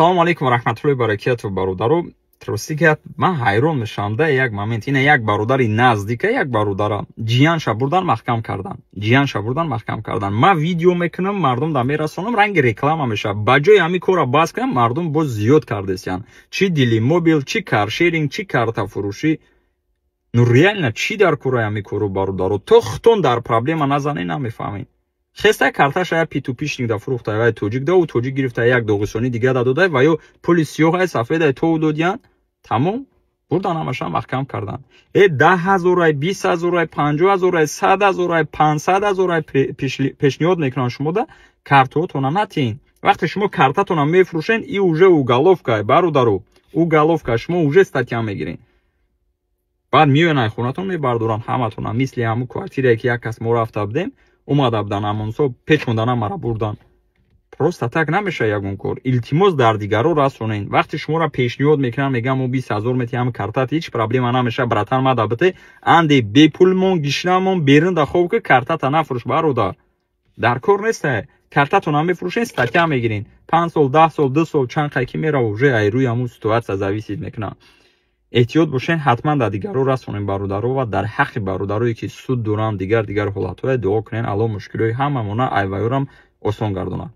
салом алейкум ва раҳматуллоҳи ва баракатуҳ бародаро. рости гап ман ҳайрон мешавам да як момент. Ина як бародари наздика, як бародара ҷиянша бурдан маҳкам кардан. Ман видео мекунам, мардум да мерасонам, ранги реклама мешавад. Ба ҷои ҳамин кора бас кунам, мардум боз зиёд кардесян. Чи дили мобил, чи каршеринг, чи картафурӯшӣ. Ну реально чи дар кораи ҳамин кору бародаро? То хутон дар проблема назанӣ намефаҳмем. хеста карташа я питу пишник да фурӯхта, ва тоҷик да, у тоҷик гирифта як доғистони дига да дода, ва ё пули сиёҳа сафеда то додиян. Тамом бурдан ҳамаша маҳкам кардан. 10,000, 20,000, 50,000, 100,000, 500,000 пешниҳод мекунан шумо да картаотона натиҳин. вақте шумо картатона мефурӯшен, и уже уголовка бародаро, уголовка, шумо уже статья мегирин. баъд меоян хонатон мебардоран ҳаматона, мисли ҳамун квартирае ки як кас мо рафта будем, омада будан амонсо печондана мара бурдан. просто так намеша ягон кор. илтимос дар дигаро расонен. вақте шуморо пешниҳод мекунан, меган мо 20,000 метиҳам картат, ҳеҷ проблема намеша, братан мада бите анде бепулмон гишнамон берин да хоб ки картата нафурӯш бародар. дар кор неста. картатона мефурӯшен, статья мегирин. 5 сол, 10 сол, 2 сол чанд қайки мерав, уже айрӯи ҳамун ситуатсия зависид мекунад. эҳтиёт бошен, ҳатман дар дигаро расонен бародаро, ва дар ҳаққи бародарое ки суд доранд, дигар ҳолатҳое дуо кунен, Аллоҳ мушкилои ҳамамона айваёрам осон гардонад.